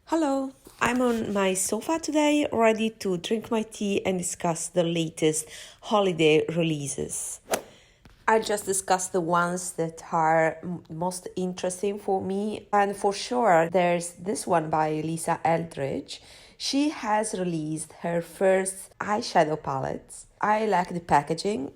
Hello, I'm on my sofa today, ready to drink my tea and discuss the latest holiday releases. I just discussed the ones that are most interesting for me, and for sure, there's this one by Lisa Eldridge. She has released her first eyeshadow palettes. I like the packaging,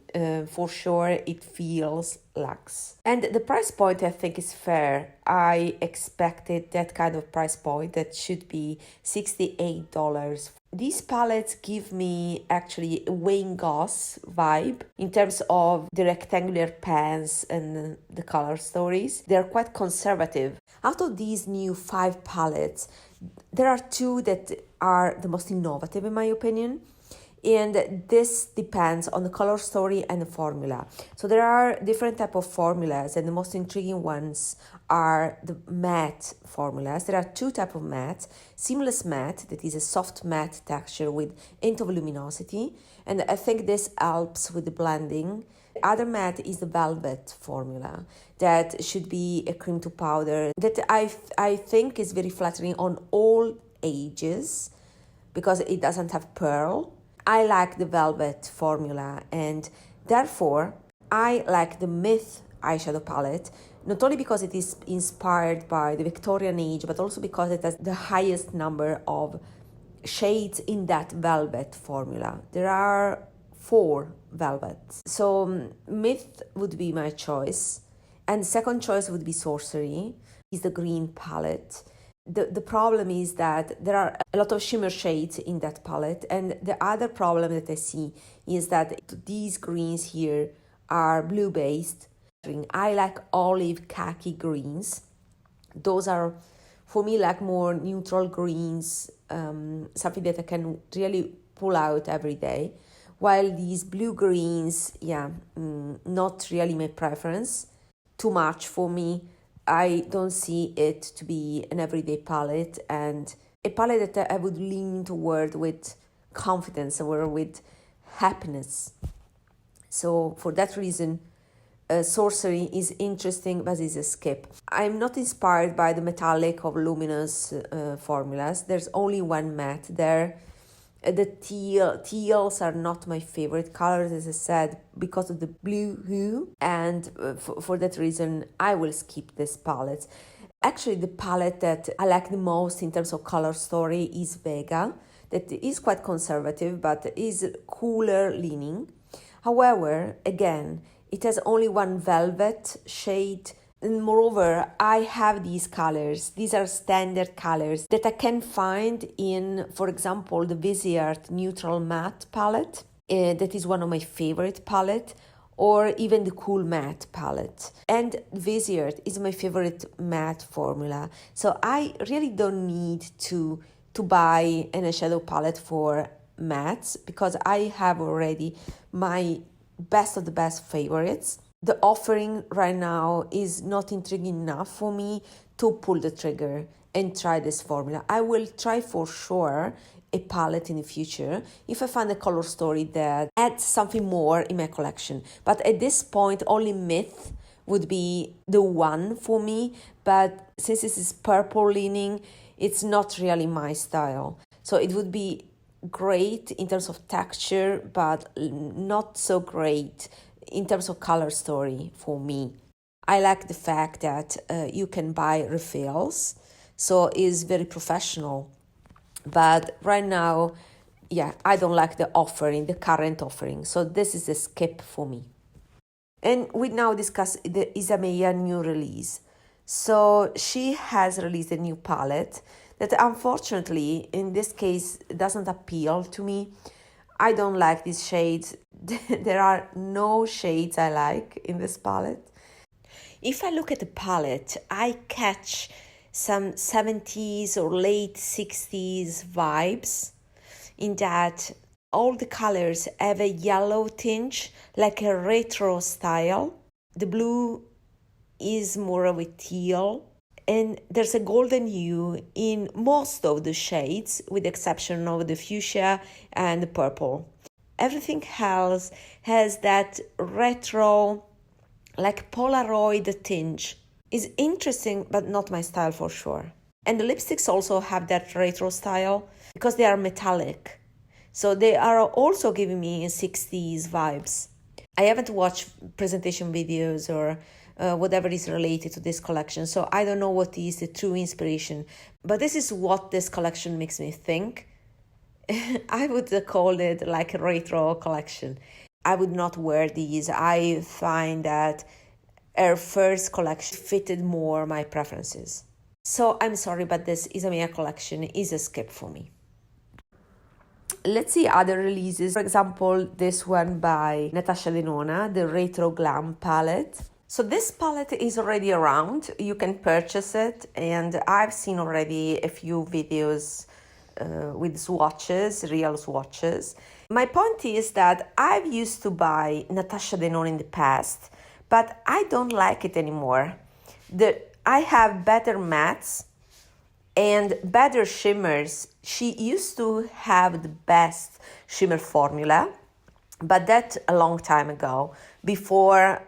for sure, it feels luxe. And the price point I think is fair. I expected that kind of price point that should be $68. These palettes give me actually a Wayne Goss vibe in terms of the rectangular pans and the color stories. They're quite conservative. Out of these new 5 palettes, there are 2 that are the most innovative in my opinion. And this depends on the color story and the formula. So there are different type of formulas, and the most intriguing ones are the matte formulas. There are 2 type of matte: seamless matte, that is a soft matte texture with hint of luminosity, and I think this helps with the blending. The other matte is the velvet formula that should be a cream to powder that I think is very flattering on all ages because it doesn't have pearl. I like the velvet formula, and therefore I like the Myth eyeshadow palette, not only because it is inspired by the Victorian age, but also because it has the highest number of shades in that velvet formula. There are 4 velvets. So Myth would be my choice, and second choice would be Sorcery, is the green palette. The problem is that there are a lot of shimmer shades in that palette, and the other problem that I see is that these greens here are blue based. I like olive khaki greens. Those are for me like more neutral greens, something that I can really pull out every day, while these blue greens, not really my preference, too much for me. I don't see it to be an everyday palette, and a palette that I would lean toward with confidence or with happiness. So for that reason, Sorcery is interesting, but is a skip. I'm not inspired by the metallic or luminous formulas. There's only one matte there. The teals are not my favorite colors, as I said, because of the blue hue, and for that reason I will skip this palette. Actually, the palette that I like the most in terms of color story is Vega, that is quite conservative but is cooler leaning. However, again, it has only one velvet shade. And moreover, I have these colors. These are standard colors that I can find in, for example, the Viseart Neutral Matte palette. That is one of my favorite palette, or even the Cool Matte palette. And Viseart is my favorite matte formula. So I really don't need to buy an eyeshadow palette for mattes because I have already my best of the best favorites. The offering right now is not intriguing enough for me to pull the trigger and try this formula. I will try for sure a palette in the future if I find a color story that adds something more in my collection. But at this point, only Myth would be the one for me. But since this is purple leaning, it's not really my style. So it would be great in terms of texture, but not so great in terms of color story for me. I like the fact that you can buy refills, so it's very professional. But right now, I don't like the offering, the current offering. So this is a skip for me. And we now discuss the Isamaya new release. So she has released a new palette that unfortunately, in this case, doesn't appeal to me. I don't like these shades. There are no shades I like in this palette. If I look at the palette, I catch some 70s or late 60s vibes in that all the colors have a yellow tinge, like a retro style. The blue is more of a teal, and there's a golden hue in most of the shades, with the exception of the fuchsia and the purple. Everything else has that retro, like Polaroid tinge. It's interesting, but not my style for sure. And the lipsticks also have that retro style because they are metallic. So they are also giving me 60s vibes. I haven't watched presentation videos or whatever is related to this collection, so I don't know what is the true inspiration. But this is what this collection makes me think. I would call it like a retro collection. I would not wear these. I find that her first collection fitted more my preferences. So I'm sorry, but this Isamaya collection is a skip for me. Let's see other releases. For example, this one by Natasha Denona, the Retro Glam palette. So this palette is already around. You can purchase it, and I've seen already a few videos with swatches, real swatches. My point is that I've used to buy Natasha Denona in the past, but I don't like it anymore. I have better mattes and better shimmers. She used to have the best shimmer formula, but that a long time ago, before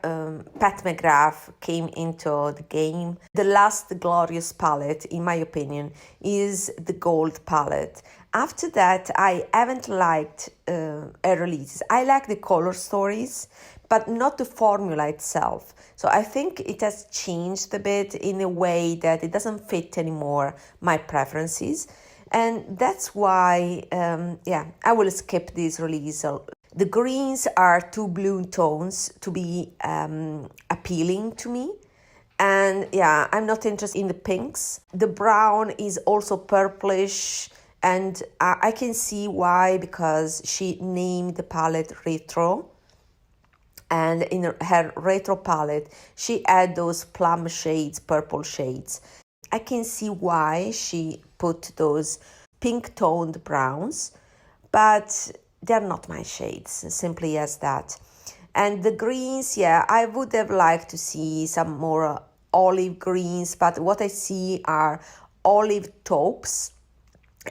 Pat McGrath came into the game. The last glorious palette, in my opinion, is the gold palette. After that, I haven't liked her releases. I like the color stories, but not the formula itself. So I think it has changed a bit in a way that it doesn't fit anymore my preferences. And that's why, I will skip this release. The greens are too blue tones to be appealing to me. And yeah, I'm not interested in the pinks. The brown is also purplish, and I can see why, because she named the palette Retro. And in her retro palette, she had those plum shades, purple shades. I can see why she put those pink-toned browns, but they're not my shades, simply as that. And the greens, I would have liked to see some more olive greens, but what I see are olive taupes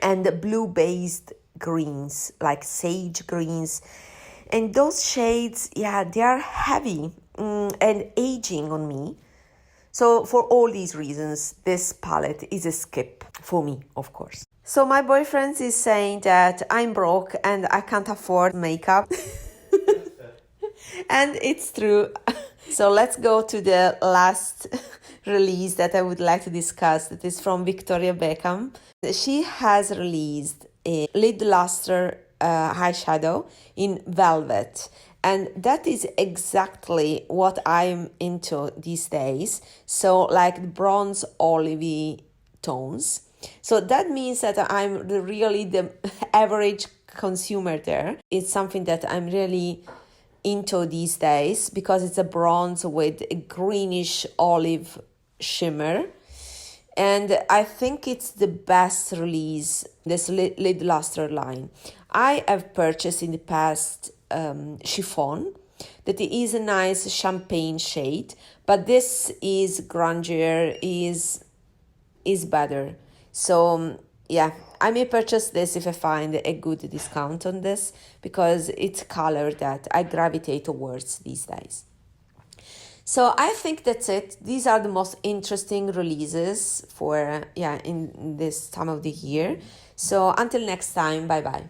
and blue-based greens, like sage greens. And those shades, they are heavy and aging on me. So for all these reasons, this palette is a skip for me, of course. So my boyfriend is saying that I'm broke and I can't afford makeup. And it's true. So let's go to the last release that I would like to discuss. That is from Victoria Beckham. She has released a lid luster eyeshadow in velvet, and that is exactly what I'm into these days. So like bronze olivey tones. So that means that I'm really the average consumer there. It's something that I'm really into these days because it's a bronze with a greenish olive shimmer. And I think it's the best release, this lid luster line. I have purchased in the past chiffon, that is a nice champagne shade, but this is grungier, is better. So I may purchase this if I find a good discount on this, because it's a color that I gravitate towards these days. So I think that's it. These are the most interesting releases for in this time of the year. So until next time, bye bye.